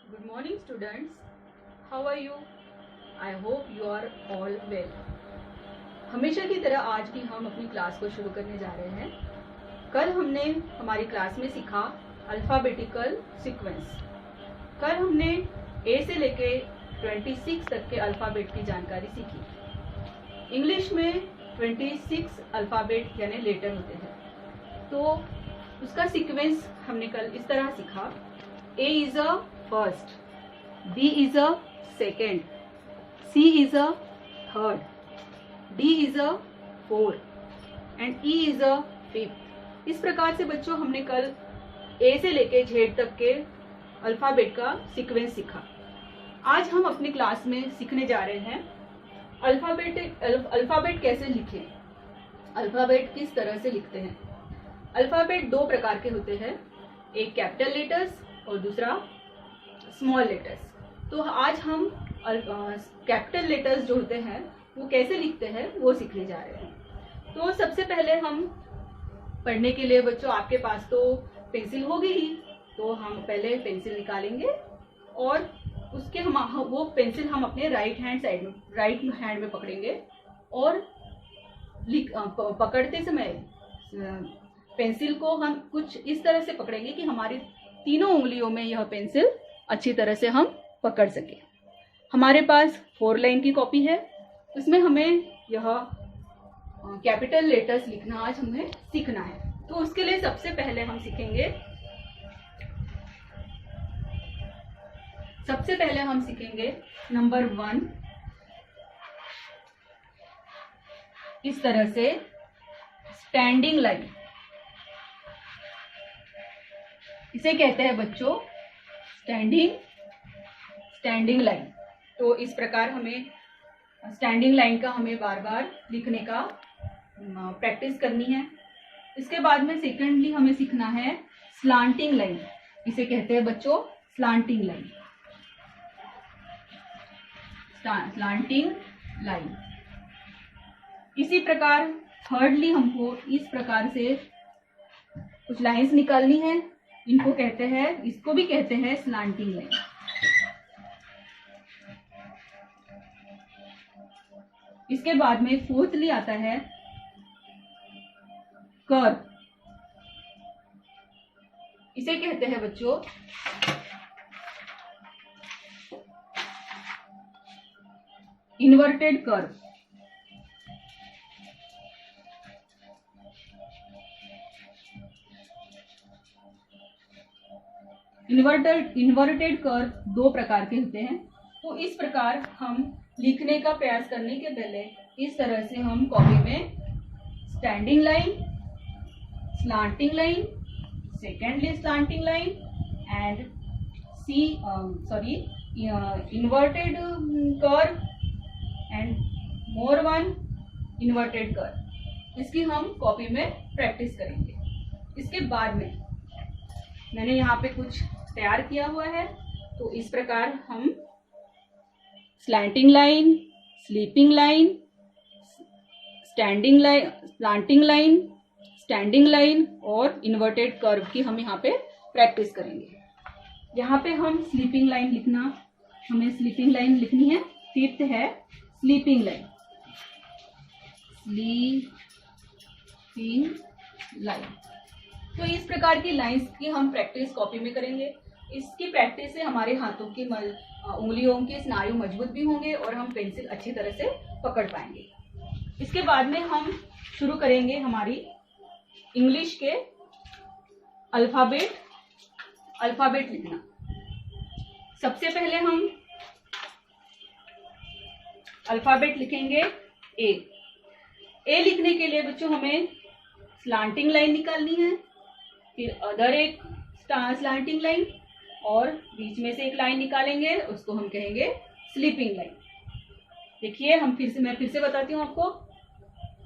Good morning, students. How are you? I hope you are all well. हमेशा की तरह आज भी हम अपनी क्लास को शुरू करने जा रहे हैं। कल हमने हमारी क्लास में सीखा अल्फ़ाबेटिकल सीक्वेंस। कल हमने ए से लेके 26 तक के अल्फ़ाबेट की जानकारी सीखी। इंग्लिश में 26 अल्फ़ाबेट यानी लेटर होते हैं, तो उसका सीक्वेंस हमने कल इस तरह सीखा। A is a first, B is a second, C is a third, D is a fourth and E is a fifth। इस प्रकार से बच्चों हमने कल A से लेके Z तक के अल्फ़ाबेट का सीक्वेंस सीखा। आज हम अपनी क्लास में सीखने जा रहे हैं अल्फ़ाबेट कैसे लिखें, अल्फ़ाबेट किस तरह से लिखते हैं। अल्फ़ाबेट दो प्रकार के होते हैं, एक कैपिटल लेटर्स और दूसरा स्मॉल लेटर्स। तो आज हम कैपिटल लेटर्स जो होते हैं वो कैसे लिखते हैं वो सीखने जा रहे हैं। तो सबसे पहले हम पढ़ने के लिए बच्चों आपके पास तो पेंसिल होगी ही, तो हम पहले पेंसिल निकालेंगे और उसके वो पेंसिल हम अपने राइट हैंड में पकड़ेंगे और पकड़ते समय पेंसिल को हम कुछ इस तरह से पकड़ेंगे कि हमारी तीनों उंगलियों में यह पेंसिल अच्छी तरह से हम पकड़ सके। हमारे पास 4 लाइन की कॉपी है, उसमें हमें यह कैपिटल लेटर्स लिखना आज हमें सीखना है। तो उसके लिए सबसे पहले हम सीखेंगे नंबर 1 इस तरह से स्टैंडिंग लाइन, इसे कहते हैं बच्चों स्टैंडिंग लाइन। तो इस प्रकार हमें स्टैंडिंग लाइन का हमें बार बार लिखने का प्रैक्टिस करनी है। इसके बाद में सेकेंडली हमें सीखना है स्लांटिंग लाइन, इसे कहते हैं बच्चों स्लांटिंग लाइन। इसी प्रकार थर्डली हमको इस प्रकार से कुछ लाइंस निकालनी है, इसको भी कहते हैं स्लांटिंग लाइन। इसके बाद में फोर्थली आता है कर्व, इसे कहते हैं बच्चों इन्वर्टेड कर्व। इन्वर्टेड कर्व दो प्रकार के होते हैं। तो इस प्रकार हम लिखने का प्रयास करने के पहले इस तरह से हम कॉपी में standing line, slanting line, secondly slanting line and inverted curve and more one inverted curve, इसकी हम कॉपी में प्रैक्टिस करेंगे। इसके बाद में मैंने यहाँ पे कुछ तैयार किया हुआ है, तो इस प्रकार हम slanting line, sleeping line, standing line, slanting line, standing line और इन्वर्टेड कर्व की हम यहाँ पे प्रैक्टिस करेंगे। यहाँ पे हम स्लीपिंग लाइन लिखनी है। फिफ्थ है स्लीपिंग लाइन। तो इस प्रकार की लाइंस की हम प्रैक्टिस कॉपी में करेंगे। इसकी प्रैक्टिस से हमारे हाथों की उंगलियों के स्नायु मजबूत भी होंगे और हम पेंसिल अच्छी तरह से पकड़ पाएंगे। इसके बाद में हम शुरू करेंगे हमारी इंग्लिश के अल्फ़ाबेट लिखना। सबसे पहले हम अल्फ़ाबेट लिखेंगे ए लिखने के लिए बच्चों हमें स्लांटिंग लाइन निकालनी है, फिर अदर एक स्लांटिंग लाइन और बीच में से एक लाइन निकालेंगे, उसको हम कहेंगे स्लीपिंग लाइन। देखिए मैं फिर से बताती हूँ आपको,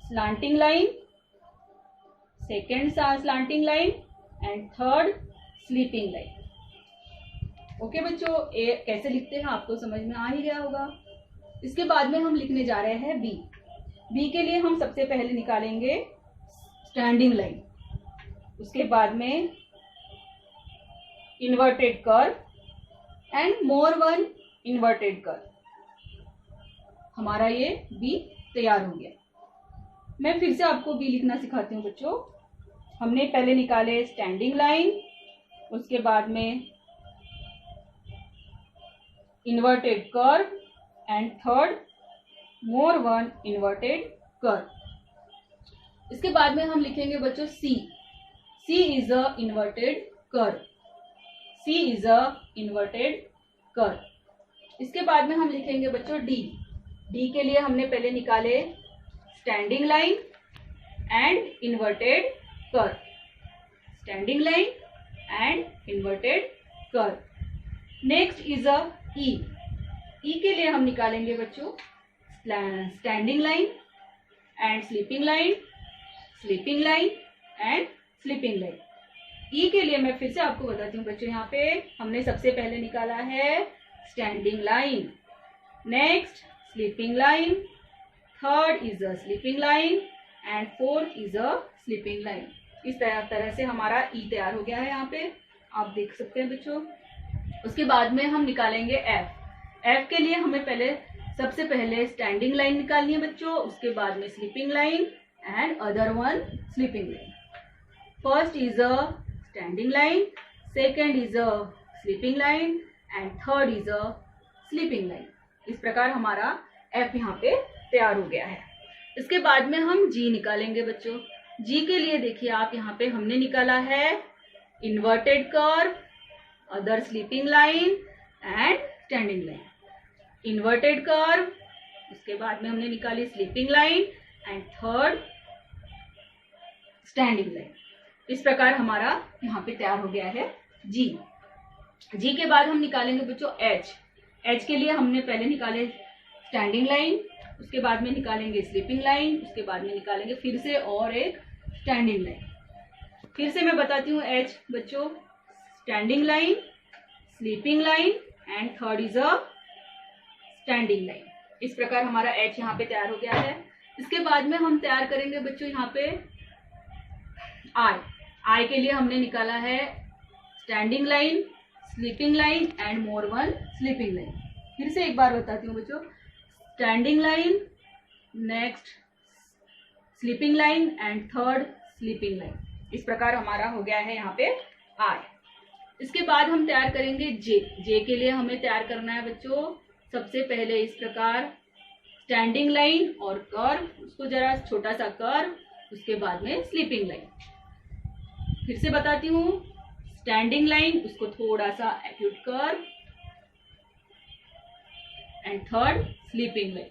slanting line, second slanting line and third sleeping line. Okay बच्चों, ए कैसे लिखते हैं आपको समझ में आ ही गया होगा। इसके बाद में हम लिखने जा रहे हैं बी के लिए हम सबसे पहले निकालेंगे स्टैंडिंग लाइन, उसके बाद में inverted curve and more one inverted curve. हमारा ये बी तैयार हो गया। मैं फिर से आपको बी लिखना सिखाती हूँ बच्चों। हमने पहले निकाले स्टैंडिंग लाइन, उसके बाद में inverted curve and third more one inverted curve. इसके बाद में हम लिखेंगे बच्चों C. C is a inverted curve. C is a inverted curve. इसके बाद में हम लिखेंगे बच्चों डी। डी के लिए हमने पहले निकाले standing line and inverted curve. Standing line and inverted curve. Next is a E. E के लिए हम निकालेंगे बच्चों standing line and sleeping line, sleeping line and sleeping line. E के लिए मैं फिर से आपको बताती हूँ बच्चों, यहाँ पे हमने सबसे पहले निकाला है standing line, next sleeping line, third is a sleeping line and fourth is a sleeping line. इस तरह से हमारा ई तैयार हो गया है, यहाँ पे आप देख सकते हैं बच्चों। उसके बाद में हम निकालेंगे एफ। एफ के लिए हमें सबसे पहले स्टैंडिंग लाइन निकालनी है बच्चों, उसके बाद में sleeping line and other one sleeping line. First is a standing line, second is a sleeping line and third is a sleeping line. इस प्रकार हमारा एफ यहाँ पे तैयार हो गया है। इसके बाद में हम जी निकालेंगे बच्चों। जी के लिए देखिए आप, यहाँ पे हमने निकाला है inverted curve, other sleeping line and standing line. Inverted curve, उसके बाद में हमने निकाली sleeping line and third standing line. इस प्रकार हमारा यहाँ पे तैयार हो गया है जी। जी के बाद हम निकालेंगे बच्चों एच। एच के लिए हमने पहले निकाले स्टैंडिंग लाइन, उसके बाद में निकालेंगे स्लीपिंग लाइन, उसके बाद में निकालेंगे फिर से और एक स्टैंडिंग लाइन। फिर से मैं बताती हूँ एच बच्चों, standing line, sleeping line and third is a standing line. इस प्रकार हमारा एच यहाँ पे तैयार हो गया है। इसके बाद में हम तैयार करेंगे बच्चों यहाँ पे आई। आई के लिए हमने निकाला है standing line, sleeping line and more one sleeping line. फिर से एक बार बताती हूँ बच्चों, standing line, next sleeping line and third sleeping line. इस प्रकार हमारा हो गया है यहाँ पे आई। इसके बाद हम तैयार करेंगे जे। जे के लिए हमें तैयार करना है बच्चों सबसे पहले इस प्रकार स्टैंडिंग लाइन और कर्व, उसको जरा छोटा सा कर्व, उसके बाद में स्लीपिंग लाइन। फिर से बताती हूँ, स्टैंडिंग लाइन, उसको थोड़ा सा acute curve and third sleeping line.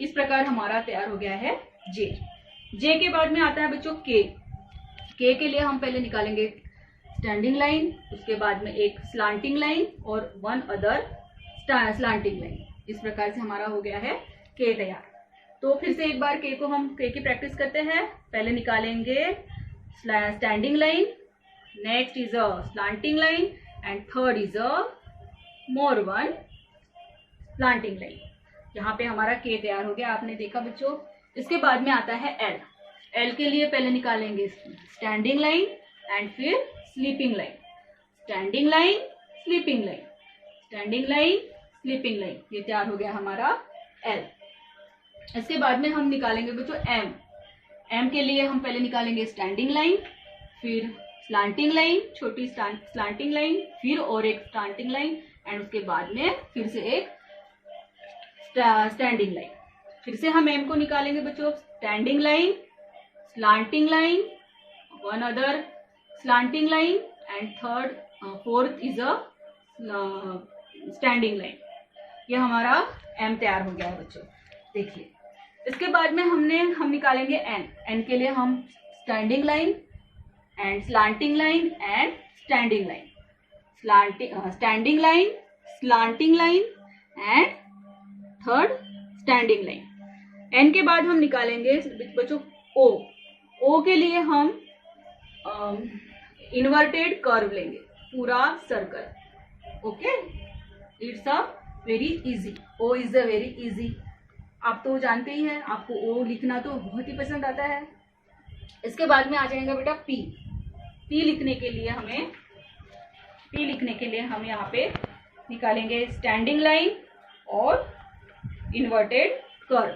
इस प्रकार हमारा तैयार हो गया है जे। जे के बाद में आता है बच्चों के। के लिए हम पहले निकालेंगे स्टैंडिंग लाइन, उसके बाद में एक स्लांटिंग लाइन और वन अदर स्लांटिंग लाइन। इस प्रकार से हमारा हो गया है के तैयार। तो फिर से एक बार के की प्रैक्टिस करते हैं। पहले निकालेंगे standing line, next is a slanting line and third is a more one slanting line. यहाँ पे हमारा के तैयार हो गया, आपने देखा बच्चों। इसके बाद में आता है एल। एल के लिए पहले निकालेंगे स्टैंडिंग लाइन एंड फिर sleeping line, standing line, sleeping line, standing line, sleeping line. ये तैयार हो गया हमारा एल। इसके बाद में हम निकालेंगे बच्चों एम। एम के लिए हम पहले निकालेंगे स्टैंडिंग लाइन, फिर स्लांटिंग लाइन, छोटी स्लांटिंग लाइन, फिर और एक स्लांटिंग लाइन एंड उसके बाद में फिर से एक स्टैंडिंग लाइन। फिर से हम एम को निकालेंगे बच्चों standing line, slanting line, one other slanting line and fourth is a standing line. ये हमारा एम तैयार हो गया है बच्चों, देखिए। इसके बाद में हम निकालेंगे एन। एन के लिए हम standing line and slanting line and standing line, standing line, slanting line and third standing line. N के बाद हम निकालेंगे बच्चों ओ। ओ के लिए हम इन्वर्टेड कर्व लेंगे, पूरा circle. Okay, it's a very easy. O is a very easy, आप तो जानते ही हैं, आपको ओ लिखना तो बहुत ही पसंद आता है। इसके बाद में आ जाएगा बेटा पी। पी लिखने के लिए हमें यहाँ पे निकालेंगे स्टैंडिंग लाइन और inverted curve,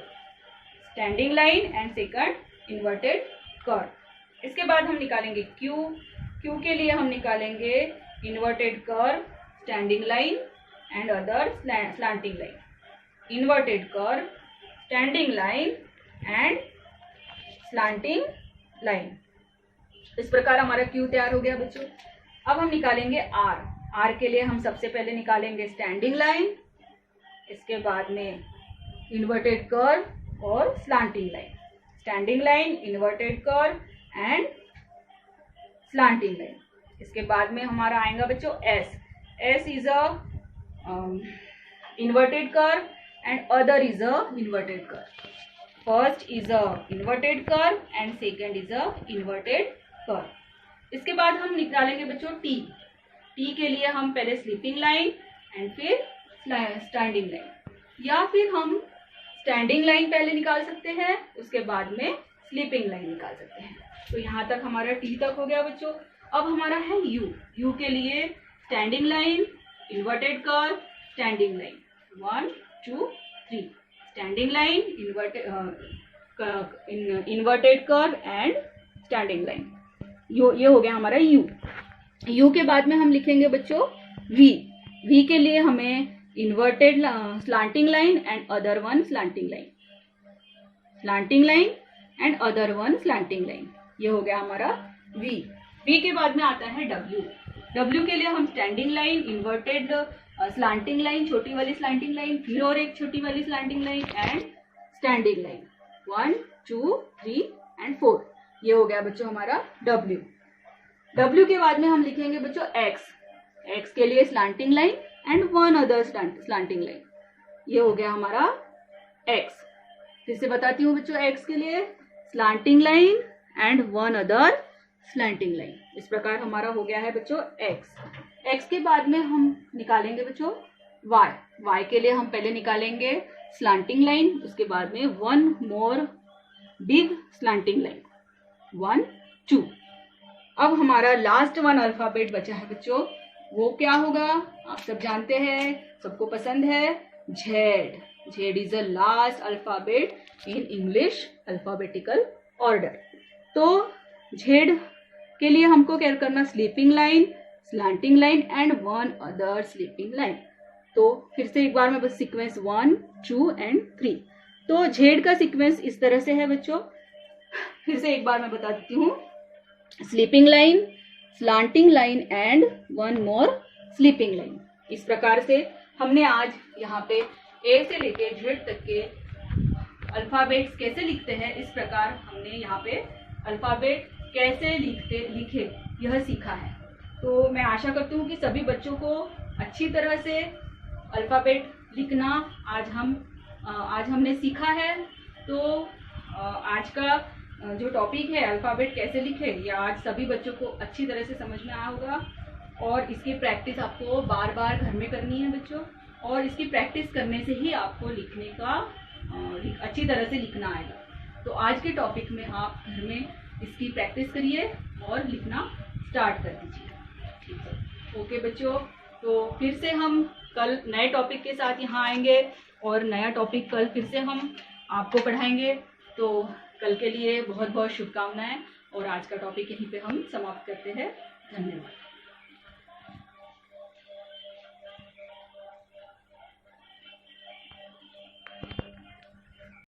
standing line and second inverted curve. इसके बाद हम निकालेंगे क्यू, क्यू के लिए हम निकालेंगे inverted curve, standing line and other slanting line, inverted curve, standing line and slanting line. इस प्रकार हमारा क्यू तैयार हो गया बच्चों। अब हम निकालेंगे आर। आर के लिए हम सबसे पहले निकालेंगे स्टैंडिंग लाइन, इसके बाद में इन्वर्टेड कर्व और slanting line, standing line, inverted curve and slanting line. इसके बाद में हमारा आएगा बच्चों S. S is a inverted curve and other is a inverted curve. First is a inverted curve and second is a inverted curve. इसके बाद हम निकालेंगे बच्चों टी। टी के लिए हम पहले स्लीपिंग लाइन एंड फिर स्टैंडिंग लाइन, या फिर हम स्टैंडिंग लाइन पहले निकाल सकते हैं, उसके बाद में स्लीपिंग लाइन निकाल सकते हैं। तो यहाँ तक हमारा टी तक हो गया बच्चों। अब हमारा है यू। यू के लिए standing line, inverted curve, standing line, 1 2 3, standing line, inverted curve and standing line. ये हो गया हमारा यू। यू के बाद में हम लिखेंगे बच्चों वी। वी के लिए हमें inverted slanting line and other one slanting line, slanting line and other one slanting line. ये हो गया हमारा वी। वी के बाद में आता है डब्ल्यू। डब्ल्यू के लिए हम standing line, inverted slanting line, छोटी वाली स्लैंटिंग लाइन, फिर और एक छोटी वाली slanting line and standing line, 1 2 3 and 4। ये हो गया बच्चों हमारा डब्ल्यू। डब्ल्यू के बाद में हम लिखेंगे बच्चों एक्स। एक्स के लिए slanting line and one other slanting line. ये हो गया हमारा एक्स। फिर से बताती हूँ बच्चों, एक्स के लिए slanting line and one other slanting line. इस प्रकार हमारा हो गया है बच्चों एक्स। एक्स के बाद में हम निकालेंगे बच्चों वाई। वाई के लिए हम पहले निकालेंगे स्लैंटिंग लाइन, उसके बाद में one more big slanting line, 1 2। अब हमारा लास्ट वन अल्फाबेट बचा है बच्चों, वो क्या होगा आप सब जानते हैं, सबको पसंद है, Z. Z is the last alphabet in English alphabetical order. तो जेड के लिए हमको क्या करना, sleeping line, slanting line and one other sleeping line. तो फिर से एक बार मैं बस सीक्वेंस 1 2 एंड 3। तो जेड का सीक्वेंस इस तरह से है बच्चों। फिर से एक बार मैं बता देती हूँ, sleeping line, slanting line and one more sleeping line. इस प्रकार से हमने आज यहाँ पे ए से लेके जेड तक के अल्फाबेट्स कैसे लिखते हैं, इस प्रकार हमने यहाँ पे अल्फाबेट कैसे लिखे यह सीखा है। तो मैं आशा करती हूँ कि सभी बच्चों को अच्छी तरह से अल्फाबेट लिखना आज हमने सीखा है। तो आज का जो टॉपिक है अल्फाबेट कैसे लिखे, ये आज सभी बच्चों को अच्छी तरह से समझ में आया होगा। और इसकी प्रैक्टिस आपको बार बार घर में करनी है बच्चों, और इसकी प्रैक्टिस करने से ही आपको लिखने का अच्छी तरह से लिखना आएगा। तो आज के टॉपिक में आप घर में इसकी प्रैक्टिस करिए और लिखना स्टार्ट कर दीजिए। ठीक है, ओके बच्चों। तो फिर से हम कल नए टॉपिक के साथ यहाँ आएंगे और नया टॉपिक कल फिर से हम आपको पढ़ाएंगे। तो कल के लिए बहुत बहुत शुभकामनाएं, और आज का टॉपिक यहीं पे हम समाप्त करते हैं। धन्यवाद।